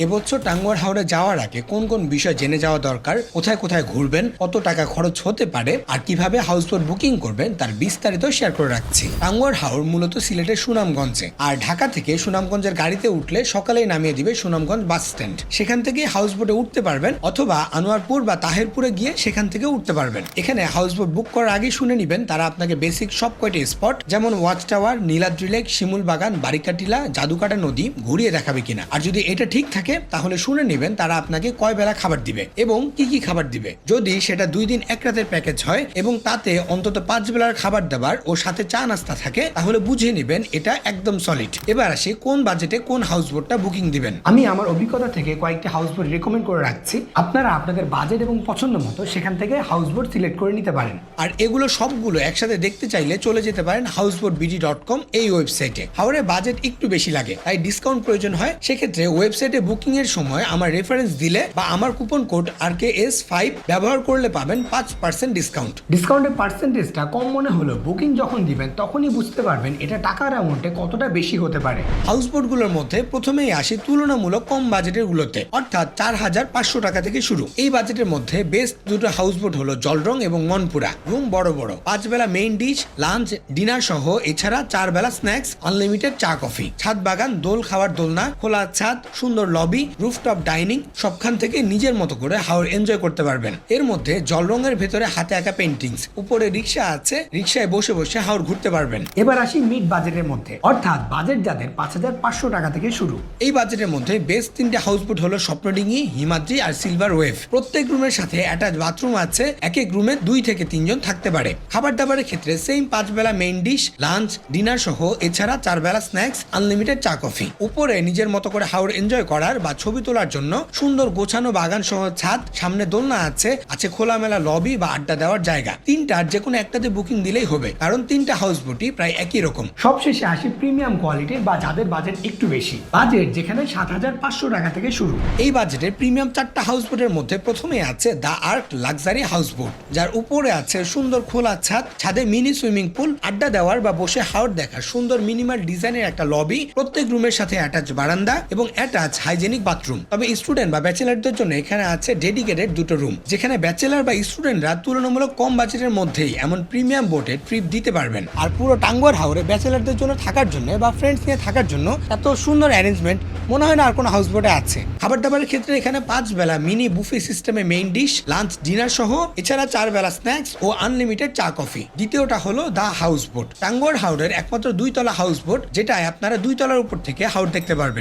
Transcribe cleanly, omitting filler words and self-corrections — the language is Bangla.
এবছর টাঙ্গুয়ার হাওরে যাওয়ার আগে কোন কোন বিষয় জেনে যাওয়া দরকার, কোথায় কোথায় ঘুরবেন, কত টাকা খরচ হতে পারে আর কিভাবে হাউসবোট বুকিং করবেন তার বিস্তারিত শেয়ার করে রাখছি। টাঙ্গুয়ার হাওর মূলত সিলেটের সুনামগঞ্জে, আর ঢাকা থেকে সুনামগঞ্জের গাড়িতে উঠলে সকালেই নামিয়ে দিবে সুনামগঞ্জ বাস স্ট্যান্ড। সেখান থেকে হাউসবোটে উঠতে পারবেন অথবা আনোয়ারপুর বা তাহেরপুরে গিয়ে সেখান থেকে উঠতে পারবেন। এখানে হাউসবোট বুক করার আগে শুনে নিবেন তারা আপনাকে বেসিক সব কয়টি স্পট যেমন ওয়াচ টাওয়ার, নীলাদ্রি লেক, শিমুল বাগান, বারিকাটিলা, জাদুকাটা নদী ঘুরিয়ে দেখাবে কিনা। আর যদি এটা ঠিক থাকে তাহলে শুনে নেবেন তারা আপনাকে কয় বেলা খাবার দিবে এবং কি কি খাবার দিবে। যদি সেটা 2 দিন 1 রাতের প্যাকেজ হয় এবং তাতে অন্তত 5 বেলার খাবার দাবার ও সাথে চা নাস্তা থাকে তাহলে বুঝিয়ে নেবেন এটা একদম সলিড। এবার আসি কোন বাজেটে কোন হাউসবোটটা বুকিং দিবেন। আমি আমার অভিজ্ঞতা থেকে কয়েকটি হাউসবোট রেকমেন্ড করে রাখছি, আপনারা আপনাদের বাজেট এবং পছন্দ মতো সেখান থেকে হাউসবোট সিলেক্ট করে নিতে পারেন। আর এগুলো সবগুলো একসাথে দেখতে চাইলে চলে যেতে পারেন houseboatbd.com এই ওয়েবসাইটে। হাওড়ে বাজেট একটু বেশি লাগে তাই ডিসকাউন্ট প্রয়োজন হয়, সেক্ষেত্রে ওয়েবসাইটে বুকিং এর সময় আমার রেফারেন্স দিলে বা আমার কুপন কোড RKS5 ব্যবহার করলে পাবেন 5% ডিসকাউন্ট। ডিসকাউন্টের পার্সেন্টেজটা কম মনে হলো বুকিং যখন দিবেন তখনই বুঝতে পারবেন এটা টাকার অ্যামাউন্টে কতটা বেশি হতে পারে। হাউসবোটগুলোর মধ্যে প্রথমেই আসি তুলনামূলক কম বাজেটের গুলোতে, অর্থাৎ 4,500 টাকা থেকে শুরু। এই বাজেটের মধ্যে বেস্ট দুটো হাউসবোট হলো জলরং এবং মনপুরা। রুম বড় বড়, 5 বেলা মেইন ডিশ, লাঞ্চ, ডিনার সহ, এছাড়া 4 বেলা স্ন্যাক্স, আনলিমিটেড চা কফি, ছাদ বাগান, দোল খাওয়ার দোলনা, খোলা ছাদ, সুন্দর লবি, রুফটপ ডাইনিং, সবখান থেকে নিজের মতো করে হাওর এনজয় করতে পারবেন। এর মধ্যে জলরঙের ভেতরে হাতে আঁকা পেন্টিংস, উপরে রিক্সা আছে, রিক্সায় বসে বসে হাওর ঘুরতে পারবেন। এবার আসি মিড বাজেটের মধ্যে, অর্থাৎ বাজেট যাদের 5,500 টাকা থেকে শুরু। এই বাজেটের মধ্যে বেস্ট 3টে হাউসবোট হলো স্বপ্নডিঙ্গি, হিমাদ্রি আর সিলভার ওয়েভ। প্রত্যেক রুমের সাথে অ্যাটাচ বাথরুম আছে, এক এক রুমে 2 থেকে 3 জন থাকতে পারে। খাবার দাবারের ক্ষেত্রে সেম 5 বেলা মেইন ডিশ, লাঞ্চ, ডিনার সহ, এছাড়া 4 বেলা স্ন্যাক্স, আনলিমিটেড চা কফি। উপরে নিজের মতো করে হাওর এনজয় করার বা ছবি তোলার জন্য সুন্দর গোছানো বাগান সহ ছাদ, সামনে দোলনা আছে, খোলামেলা লবি বা আড্ডা দেওয়ার জায়গা। 3টার যে কোনো একটাতে বুকিং দিলেই হবে, কারণ 3টা হাউসবোটই প্রায় একই রকম। সবশেষে আসি প্রিমিয়াম কোয়ালিটির বা যাদের বাজেট একটু বেশি, বাজেট যেখানে 7,500 টাকা থেকে শুরু। এই বাজেটের প্রিমিয়াম 4টা হাউসবোটের মধ্যে প্রথমে আছে দ্য আর্ক লাক্সারি হাউসবোট, যার উপরে আছে সুন্দর খোলা ছাদ, ছাদে মিনি সুইমিং পুল, আড্ডা দেওয়ার বা বসে হাওর দেখার সুন্দর মিনিমাল ডিজাইনের একটা লবি, প্রত্যেক রুমের সাথে অ্যাটাচ বারান্দা এবং অ্যাটাচ হাইজেনিক বাথরুম। তবে স্টুডেন্ট বা ব্যাচেলারদের জন্য এখানে আছে ডেডিকেটেড 2টো রুম, যেখানে ব্যাচেলার বা স্টুডেন্টরা তুলনামূলক কম বাজেটের মধ্যেই এমন প্রিমিয়াম বোটে ট্রিপ দিতে পারবেন। আর পুরো টাঙ্গুয়ার হাওরে ব্যাচেলারদের জন্য থাকার জন্য বা ফ্রেন্ডস নিয়ে থাকার জন্য এত সুন্দর অ্যারেঞ্জমেন্ট মনে হয় না আর কোনো হাউসবোটে আছে। খাবার দাবারের ক্ষেত্রে এখানে 5 বেলা মিনি বুফে সিস্টেমে মেইন ডিশ, লাঞ্চ, ডিনার সহ, এছাড়া 4 বেলা স্ন্যাক্স ও আনলিমিটেড চা কফি। দ্বিতীয়টা হলো দা হাউসবোট, টাঙ্গুয়ার হাওরের একমাত্র 2 তলা হাউসবোট, যেটায় আপনারা 2 তলার উপর থেকে হাওর দেখতে পারবেন।